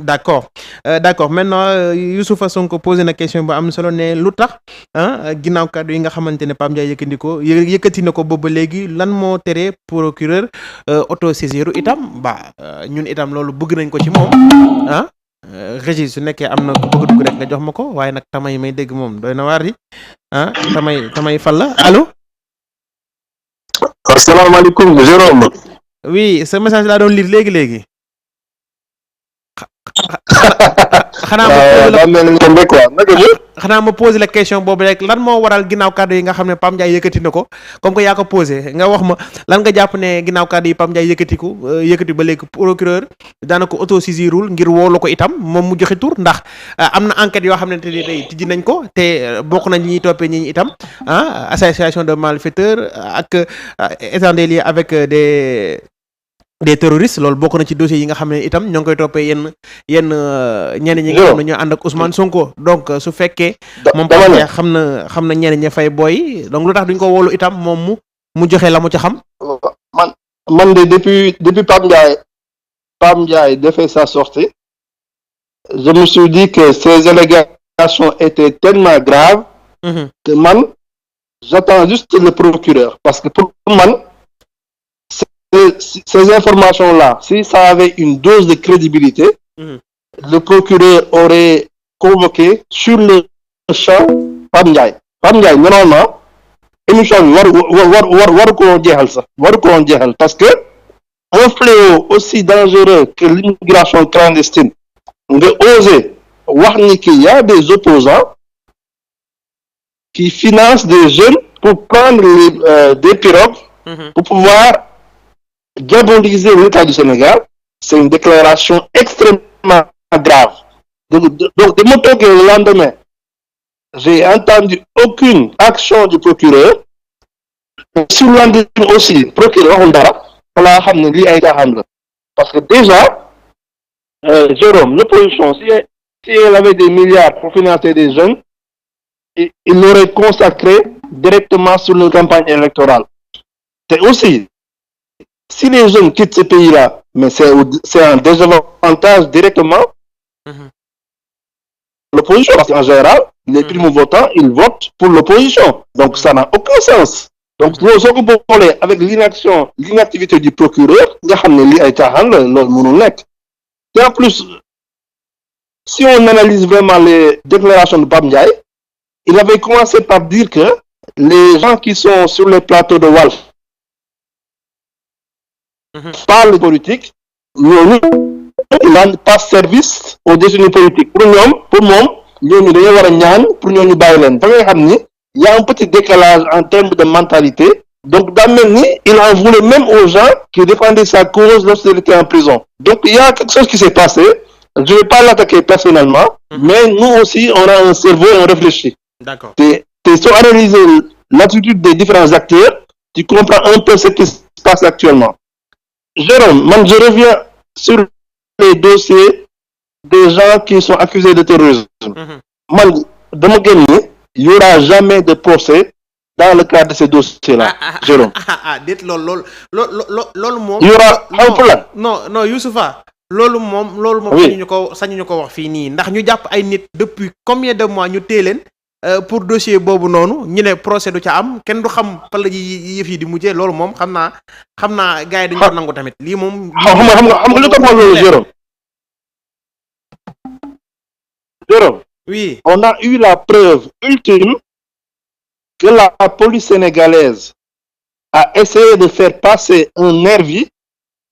d'accord maintenant Youssoupha Sonko posé na question bu am solo ne lu tax ginnaaw kàddu yi nga xamante ne Pape Ndiaye yëkkati na ko boobu ba léegi lan moo tere procureur autosaisir itam ñun itam loolu bëgg nañ ko ci moom Régis su nekkee am na ku bëgg dugg rek nga jox ma ko waaye nag tamay may dégg moom doy na waar di tamay fal la allo. asalaamaaleykum Jérôme. oui sa message laa doon lire léegi. xanaa ma posé la question boobu rek lan moo waral ginnaaw kàddu yi nga xam ne Pape Ndiaye yëkkati na ko comme que yaa ko posé nga wax ma lan nga jàpp ne ginnaaw kàddu yi Pape Ndiaye yëkkati ba léegi procureur daana ko autosaisirul ngir woolu ko itam moom mu joxe tur ndax am na enquête yoo xam ne tey tijji nañ ko te bokk nañ ñi ñuy toppee ñi itam association de malfaiteurs ak étant des liens avec des terroristes loolu bokk na ci dossiers yi nga xam ne itam ñoo ngi koy toppee yenn ñenn ñi nga xam ne ñoo ànd ak Ousmane Sonko donc su fekkee moom Pape Ndiaye xam na ñenn ña fay booy donc lu tax duñ ko wóolu itam moom mu joxe la mu ca xam. man de depuis Pape Ndiaye defee sa sortie je me suis dit que ces allégations étaient tellement graves que man j'attends juste le procureur parce que pour man ces informations-là, si ça avait une dose de crédibilité, le procureur aurait convoqué sur le champ Pape Ndiaye. Pape Ndiaye, normalement, émission bi waru ko jeexal parce que un fléau aussi dangereux que l'immigration clandestine nga oser wax ni qu'il y a des opposants qui financent des jeunes pour prendre des pirogues pour pouvoir diaboliser l'État du Sénégal, c'est une déclaration extrêmement grave. Donc de mon côté, le lendemain, j'ai entendu aucune action du procureur. Sur le lendemain aussi, le procureur parce que déjà, Jérôme, l'opposition, si elle avait des milliards pour financer des jeunes, il l'aurait consacré directement sur la campagne électorale. C'est aussi si les jeunes quittent ce pays-là, mais c'est un désavantage directement l'opposition, parce qu'en général, les primo-votants, ils votent pour l'opposition. Donc ça n'a aucun sens. Donc avec l'inactivité du procureur, et en plus, si on analyse vraiment les déclarations de Pape Ndiaye, il avait commencé par dire que les gens qui sont sur les plateaux de Walf parle politique, ñooñu il rend pas service aux détenus politiques pour moom ñooñu dañoo war a ñaan pour ñooñu bàyyi leen ba nga xam ni y a un petit décalage en termes de mentalité donc daa mel ni il en voulait même aux gens qui défendaient sa cause lorsqu'il était en prison donc il y a quelque chose qui s'est passé je vais pas l'attaquer personnellement mais nous aussi on a un cerveau et on réfléchit. D'accord. Te soo analyser l'attitude des différents acteurs tu comprends un peu ce qui se passe actuellement. Jérôme, je reviens sur les dossiers des gens qui sont accusés de terrorisme. Il n'y aura jamais de procès dans le cadre de ces dossiers-là, Jérôme. Il y aura un problème. Non, Youssoupha. sañu ñu ko wax fii nii ndax ñu jàpp ay nit depuis combien de mois ñu téye leen pour dossier boobu noonu ñu ne procès du ca am kenn du xam fan la ji yëf yi di mujjee loolu moom xam naa gars yi duñu ko nangu tamit lii moom. xam nga lu tax loolu Jérôme. Jérôme. Oui. On a eu la preuve ultime que la police sénégalaise a essayé de faire passer un nervi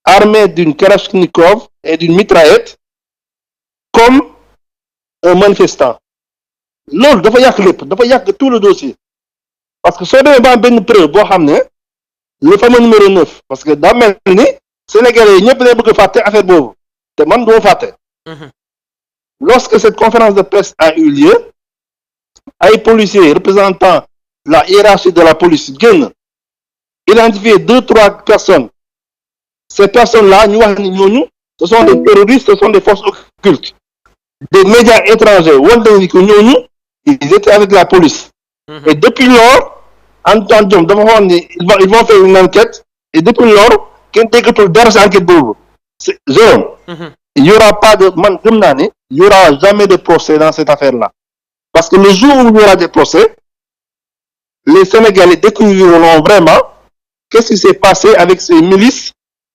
armé d'une Kalachnikov et d'une mitraillette comme un manifestant. loolu dafa yàq tout le dossier parce que soo demee ba am benn preuve boo xam ne le fameux numéro 9 parce que daa mel ni Sénégalais yi ñëpp lay bëgg a fàtte affaire boobu te man doo fàtte. Lorsque cette conférence de presse a eu lieu ay policiers représentant la hiérarchie de la police génn identifier 2-3 personnes ces personnes-là ñu wax ni ñooñu ce sont des terroristes ce sont des forces occultes des médias étrangers wante ni ko ñooñu ils étaient avec la police. Et depuis lors Antoine Diome dafa waxoon ni ils vont faire une enquête et depuis lors kenn déggatul dara ci enquête boobu c'est Jérôme. il y aura pas de man gëm naa ni il y aura jamais de procès dans cette affaire-là parce que le jour où il y aura des procès les Sénégalais découvriront vraiment qu'est-ce qui s'est passé avec ces milices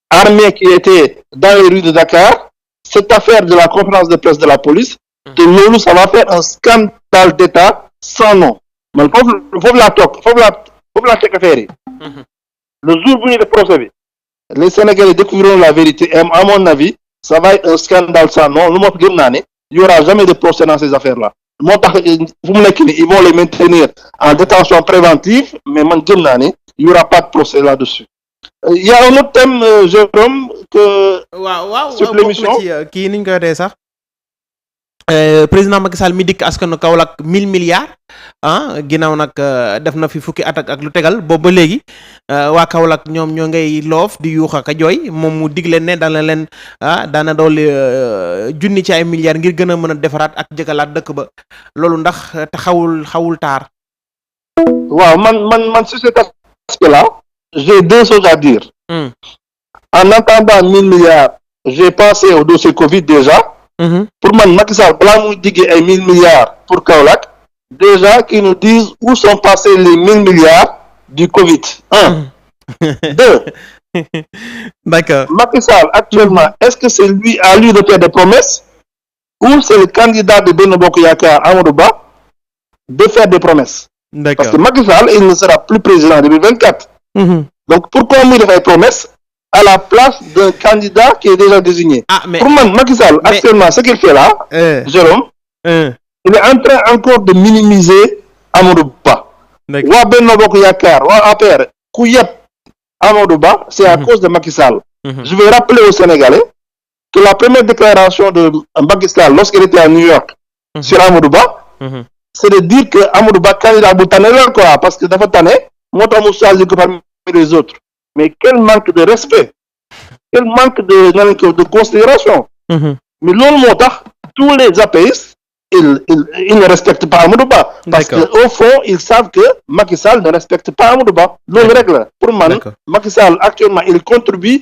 armées qui étaient dans les rues de Dakar, cette affaire de la conférence de presse de la police, te loolu ça va faire un scandale d'État sans nom man foofu laa toog foofu laa teg affaire yi le jour bu ñu def procès bi les Sénégalais découvriront la vérité et à mon avis ça va être un scandale sans nom lu moo tax gëm naa ne il y aura jamais de procès dans ces affaires-là moo tax fu mu nekk nii ils vont les maintenir en détention préventive mais man gëm naa ne il y aura pas de procès là-dessus il y a un autre thème Jérôme que sur l'émission kii niñ koy waxee sax président Macky Sall mi dikk askanu Kaolack 1000 milliards ginnaaw nag def na fi fukki at ak lu tegal boobu ba léegi waa Kaolack ñoom ñoo ngay loof di yuux ak a jooy moom mu dig leen ne daana doole junni ci ay milliards ngir gën a mën a defaraat ak jëkkalaat dëkk ba loolu ndax te xawul taar. waaw man sur cet aspect-là j'ai deux choses à dire. En entendant 1000 milliards j'ai pensé au dossier Covid déjà. Pour man Macky Sall balaa muy diggee ay 1000 milliards pour Kaolack déjà qu'ils nous disent où sont passés les 1000 milliards du Covid. Deux. D'accord. Macky Sall actuellement est-ce que c'est lui à lui de faire des promesses ou c'est le candidat de Benno Bokk Yaakaar Amadou Ba de faire des promesses. D'accord. Parce que Macky Sall il ne sera plus président en 2024. Donc pourquoi muy def ay promesses à la place d'un candidat qui est déjà désigné. Mais pour man Macky Sall actuellement ce qu'il fait là, Jérôme, il est en train encore de minimiser Amadou Ba. Waa Benno Bokk Yaakaar waa APR ku yeb Amadou Ba c'est à cause de Macky Sall. Je vais rappeler aux Sénégalais que la première déclaration de Macky Sall lorsqu'il était à New York sur Amadou Ba, c'est de dire que Amadou Ba candidat bu tane la quoi parce que dafa tane moo tax mu choisir ko parmi les autres. Mais quel manque de respect, quel manque de considération. Mais loolu moo tax tous les apéistes ils ne respectent pas Amadou Ba. Parce que au fond ils savent que Macky Sall ne respecte pas Amadou Ba. Loolu rek la pour man Macky Sall actuellement il contribue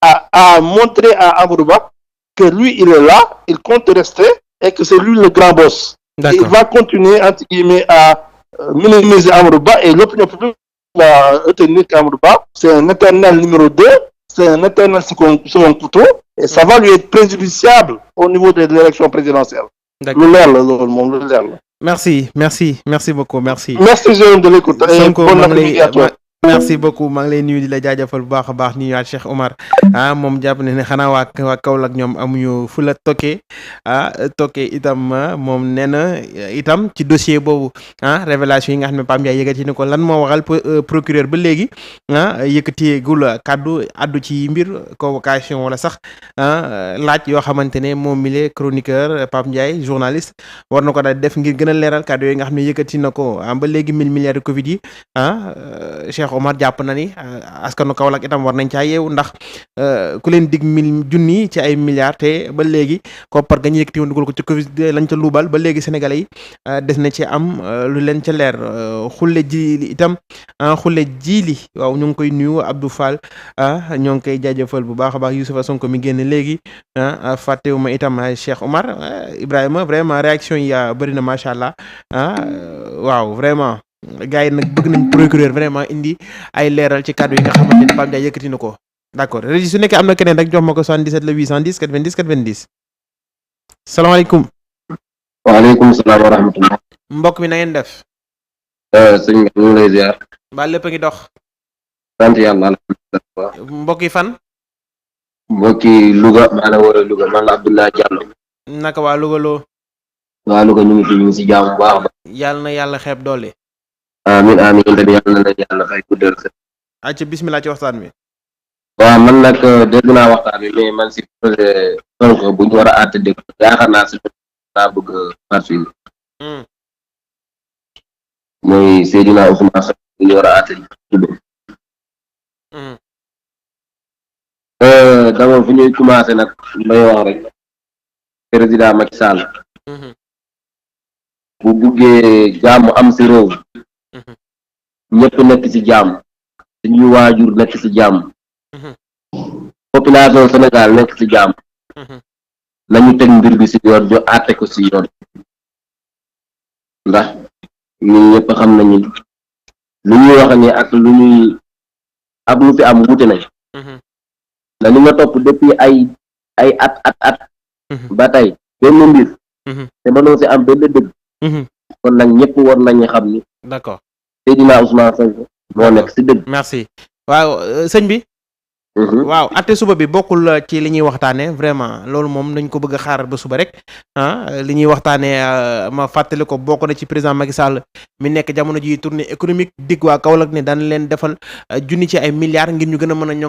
à montrer à Amadou Ba que lui il est là, il compte rester et que c'est lui le grand boss. Et il va continuer entre guillemets à minimiser Amadou Ba et l'opinion publique va retenir qu'Amadou Ba c'est un éternel numéro 2, c'est un éternel second couteau et ça va lui être préjudiciable au niveau de l'élection présidentielle. Lu leer la loolu moom lu leer la. Merci beaucoup. Merci Jérôme de l'écoute et bon après-midi à toi. merci beaucoup maa ngi lay nuyu di la jaajëfal bu baax a baax ni waat Cheikh Omar moom jàpp ne xanaa waa Kaolack ñoom amuñu fu la tokkee itam moom nee na itam ci dossier boobu révélation yi nga xam ne Pape Ndiaye yëkkati ni ko lan moo waxal procureur ba léegi yëkkati gul kaddu addu ci mbir convocation wala sax laaj yoo xamante ne moom mile chroniqueur Pape Ndiaye journaliste war na ko daal def ngir gën a leeral kaddu yooyu nga xam ne yëkkati na ko ba léegi 1000 milliards de Covid yi Cheikh Omar jàpp na ni askanu Kaolack itam war nañ caa yeewu ndax ku leen dig 1000 junni ci ay milliards te ba léegi koppar ga ñu yëkkati woon dugal ko ci Covid lañ ca luubal ba léegi sénégalais yi des na ci am lu leen ca leer xulle ji itam xulle jiili waaw ñu ngi koy nuyu Abdou Fall ñoo ngi koy jaajëfal bu baax a baax Youssoufa Sonko mi génn léegi fàttewuma itam Cheikh Omar Ibrahima vraiment réaction yi bëri na macha allah waaw vraiment. gars yi nag bëgg nañ procureur vraiment indi ay leeral ci kàddu yi nga xamante ne Pape Ndiaye yëkkati na ko d'accord Régis su nekkee am na keneen rek jox ma ko 77 le 810 90 90 salaamaaleykum. waaleykum salaam wa rahmatulah. mbokk mi na ngeen def. sëñ bi ñu ngi lay ziar. ba lépp a ngi dox. sant yàlla alhamdulilah. mbokk yi fan. mbokki Louga maa la war a Louga man la Abdoulaye Diallo. naka waa Louga loo. waa Louga ñu ngi si jaamu bu baax. yàlla na yàlla xeeb doole. amiin amiin tamit yàlla na leen yàlla fay guddal sa. acca bismillah ci waxtaan bi. waaw man nag dégg naa waxtaan bi mais man si projet Sonko bu ñu war a àtte dégg yaakaar naa si naa bëgg parsuivre. mooy Seydina Ousmane Sonko bu ñu war a àtte dégg. d'abord fu ñuy commencé nag may wax rek président Macky Sall. bu buggee jàmm am si réew. ñëpp nekk ci jàmm suñuy waajur nekk ci jàmm population Sénégal nekk ci jàmm nañu teg mbir bi ci yoon ñu àtte ko ci yoon ndax ñun ñëpp xam nañu lu ñuy wax ni ak lu ñuy ak lu fi am wuute nañ na li nga topp depuis ay at ba tey benn mbir te mënoo ci am benn dëgg kon nag ñëpp war nañu xam ni d'accord Seydina Ousmane Sonko moo nekk ci dëgg. merci waaw sëñ bi waaw atte suba bi bokkul ci li ñuy waxtaanee vraiment loolu moom nañ ko bëgg a xaaral ba suba rek li ñuy waxtaanee ma fàttali ko bokk na ci président Macky Sall mi nekk jamono ji tournée économique dig waa Kaolack ne daan leen defal junni ci ay milliards ngir ñu gën a mën a ñoŋ